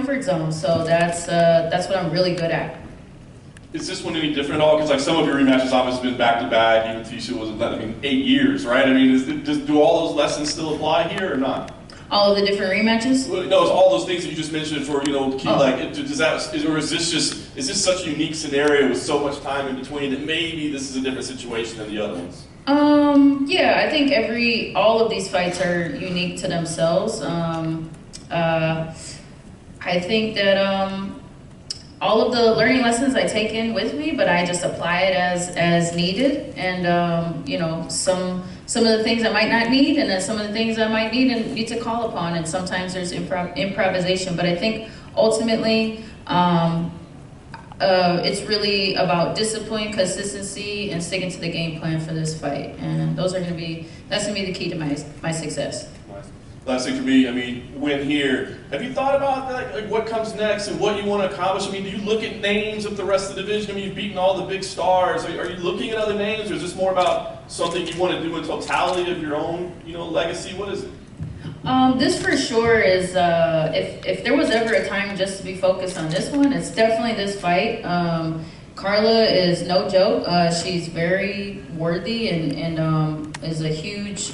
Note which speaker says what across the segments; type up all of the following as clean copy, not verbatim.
Speaker 1: comfort zone. So that's what I'm really good at.
Speaker 2: Is this one any different at all? Because like some of your rematches obviously been back to back. Even Tisha was 8 years, right? I mean, do all those lessons still apply here or not?
Speaker 1: All of the different rematches?
Speaker 2: No, it's all those things that you just mentioned for is this such a unique scenario with so much time in between that maybe this is a different situation than the other ones?
Speaker 1: Yeah, I think all of these fights are unique to themselves. I think that all of the learning lessons I take in with me, but I just apply it as needed. And some of the things I might not need, and then some of the things I might need and need to call upon. And sometimes there's improvisation. But I think ultimately, it's really about discipline, consistency, and sticking to the game plan for this fight. And that's gonna be the key to my success.
Speaker 2: Last thing for me, I mean, win here. Have you thought about like what comes next and what you want to accomplish? I mean, do you look at names of the rest of the division? I mean, you've beaten all the big stars. Are you looking at other names, or is this more about something you want to do in totality of your own, legacy? What is it?
Speaker 1: This for sure is, if there was ever a time just to be focused on this one, it's definitely this fight. Carla is no joke. She's very worthy and is a huge,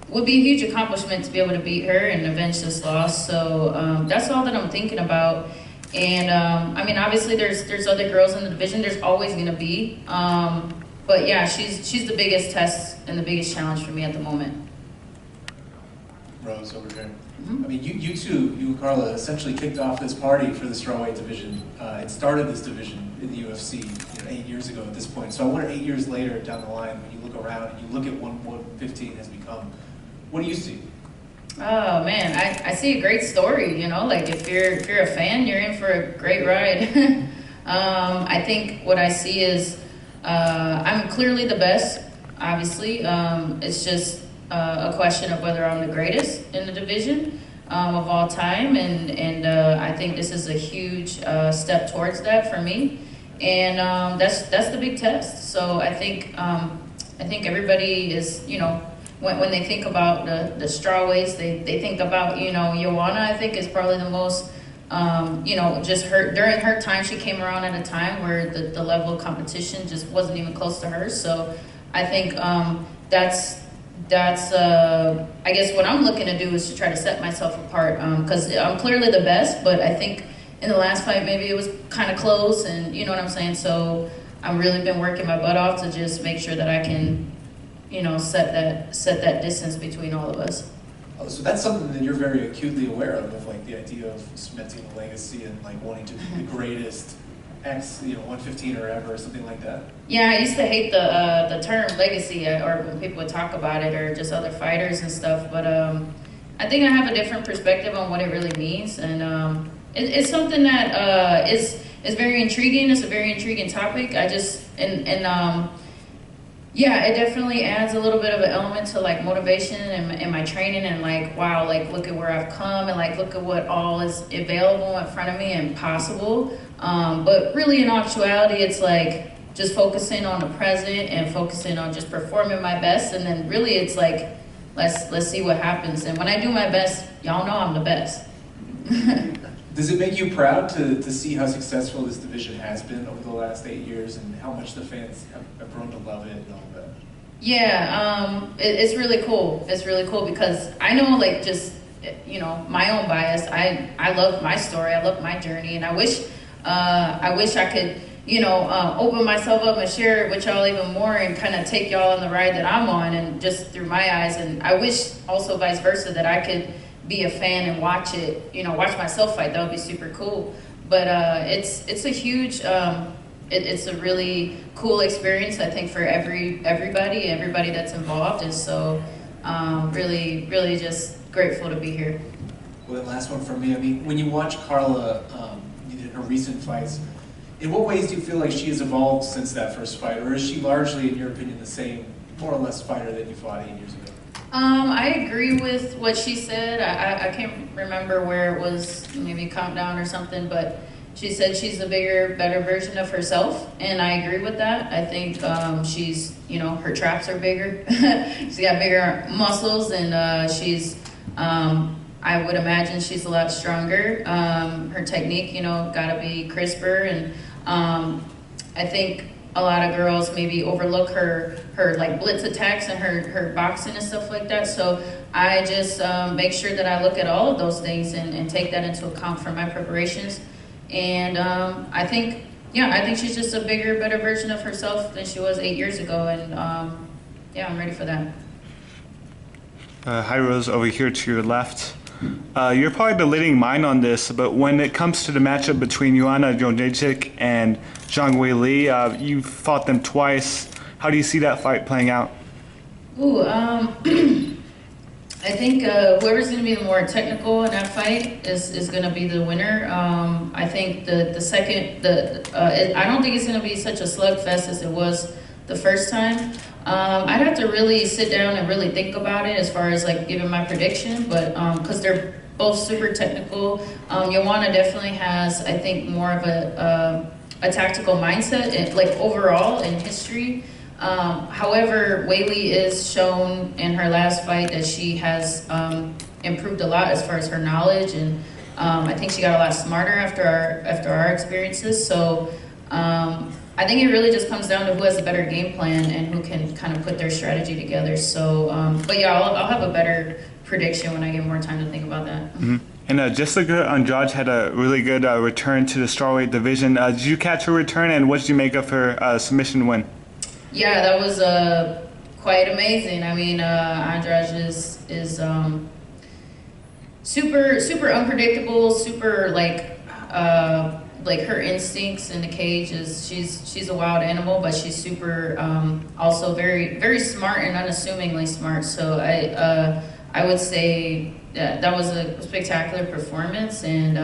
Speaker 1: would be a huge accomplishment to be able to beat her and avenge this loss. So that's all that I'm thinking about. And I mean, obviously there's other girls in the division. There's always going to be. But yeah, she's the biggest test and the biggest challenge for me at the moment.
Speaker 3: Rose over here. Mm-hmm. I mean, you and Carla essentially kicked off this party for the strawweight division. It started this division in the UFC 8 years ago at this point. So I wonder 8 years later down the line, when you look around and you look at what 115 has become, what do you see?
Speaker 1: Oh man, I see a great story. Like if you're a fan, you're in for a great ride. I think what I see is I'm clearly the best. Obviously, it's just a question of whether I'm the greatest in the division of all time, and I think this is a huge step towards that for me, and that's the big test. So I think everybody is when they think about the strawweights, they think about Joanna. I think is probably the most just during her time. She came around at a time where the level of competition just wasn't even close to hers. So I think that's I guess what I'm looking to do is to try to set myself apart, because I'm clearly the best, but I think in the last fight maybe it was kind of close, and you know what I'm saying. So I've really been working my butt off to just make sure that I can set that distance between all of us.
Speaker 3: Oh, so that's something that you're very acutely aware of like the idea of cementing a legacy and like wanting to be the greatest X, 115 or ever, or something like that?
Speaker 1: Yeah, I used to hate the term legacy, or when people would talk about it, or just other fighters and stuff. But I think I have a different perspective on what it really means, and it's something that is very intriguing. It's a very intriguing topic. Yeah, it definitely adds a little bit of an element to like motivation and my training, and like, wow, like look at where I've come, and like look at what all is available in front of me and possible. But really in actuality, it's like just focusing on the present and focusing on just performing my best. And then really it's like, let's see what happens. And when I do my best, y'all know I'm the best.
Speaker 3: Does it make you proud to see how successful this division has been over the last 8 years and how much the fans have grown to love it and all that?
Speaker 1: Yeah, it's really cool. It's really cool because I know, like, just, my own bias. I love my story. I love my journey. And I wish I could, open myself up and share it with y'all even more and kind of take y'all on the ride that I'm on and just through my eyes. And I wish also vice versa that I could be a fan and watch it, watch myself fight. That would be super cool. But it's a huge, it's a really cool experience, I think, for everybody that's involved. And so really, really just grateful to be here.
Speaker 3: Well, the last one for me, I mean, when you watch Carla in her recent fights, in what ways do you feel like she has evolved since that first fight? Or is she largely, in your opinion, the same, more or less, fighter that you fought 8 years ago?
Speaker 1: I agree with what she said. I can't remember where it was, maybe Countdown or something, but she said she's a bigger, better version of herself, and I agree with that. I think she's, her traps are bigger. She's got bigger muscles, and she's, I I would imagine she's a lot stronger. Her technique, you know, gotta be crisper, and I think a lot of girls maybe overlook her like blitz attacks and her boxing and stuff like that. So I just make sure that I look at all of those things and take that into account for my preparations. And I think she's just a bigger, better version of herself than she was 8 years ago. And yeah, I'm ready for that.
Speaker 4: Hi, Rose, over here to your left. You're probably the leading mind on this, but when it comes to the matchup between Joanna Jędrzejczyk and Zhang Weili, you fought them twice. How do you see that fight playing out?
Speaker 1: Ooh, I think whoever's going to be the more technical in that fight is going to be the winner. I think the second, I don't think it's going to be such a slugfest as it was the first time. I'd have to really sit down and really think about it as far as like giving my prediction, but because they're both super technical. Joanna definitely has, I think, more of a tactical mindset, like overall in history. However, Weili is shown in her last fight that she has improved a lot as far as her knowledge, and I think she got a lot smarter after our experiences. So I think it really just comes down to who has a better game plan and who can kind of put their strategy together. So, but yeah, I'll have a better prediction when I get more time to think about that.
Speaker 4: Mm-hmm. And Jessica Andrade had a really good return to the strawweight division. Did you catch her return, and what did you make of her submission win?
Speaker 1: Yeah, that was quite amazing. I mean, Andrade is super unpredictable, super like her instincts in the cage is she's a wild animal, but she's super also very, very smart and unassumingly smart. So I would say that was a spectacular performance, and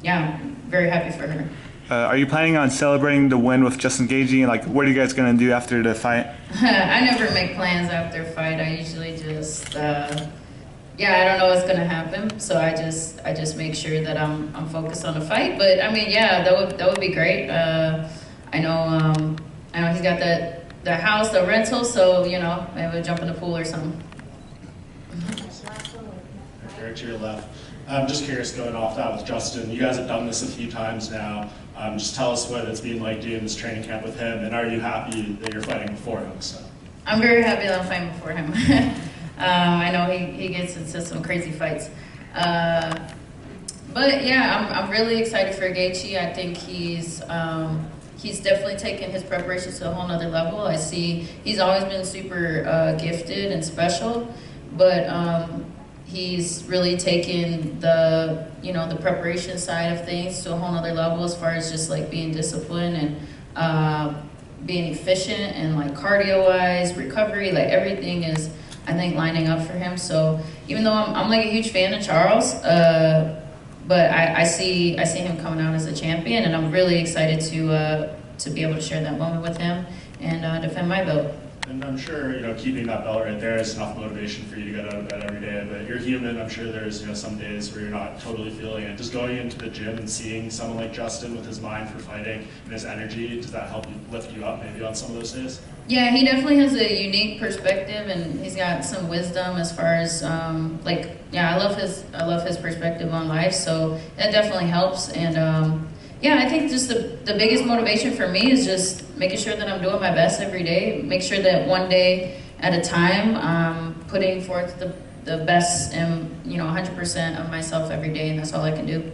Speaker 1: yeah, very happy for her.
Speaker 4: Are you planning on celebrating the win with Justin Gaethje? Like, what are you guys gonna do after the fight?
Speaker 1: I never make plans after a fight. I usually just yeah, I don't know what's gonna happen, so I just make sure that I'm focused on the fight. But I mean, yeah, that would be great. I know he's got the house, the rental, so you know, maybe we'll jump in the pool or something.
Speaker 5: Eric, to your left. I'm just curious, going off that with Justin, you guys have done this a few times now. Just tell us what it's been like doing this training camp with him, and are you happy that you're fighting before him? So.
Speaker 1: I'm very happy that I'm fighting before him. I know he gets into some crazy fights. But yeah, I'm really excited for Gaethje. I think he's definitely taken his preparations to a whole nother level. I see he's always been super gifted and special, but he's really taken the preparation side of things to a whole nother level as far as just like being disciplined and being efficient and like cardio-wise, recovery, like everything is, I think, lining up for him. So even though I'm like a huge fan of Charles, but I see him coming out as a champion, and I'm really excited to be able to share that moment with him and defend my belt.
Speaker 5: And I'm sure, keeping that belt right there is enough motivation for you to get out of bed every day. But you're human. I'm sure there's, some days where you're not totally feeling it. Just going into the gym and seeing someone like Justin with his mind for fighting and his energy, does that help you lift you up maybe on some of those days?
Speaker 1: Yeah, he definitely has a unique perspective, and he's got some wisdom as far as I love his perspective on life. So that definitely helps. And yeah, I think just the biggest motivation for me is just making sure that I'm doing my best every day. Make sure that one day at a time, I'm putting forth the best and 100% of myself every day, and that's all I can do.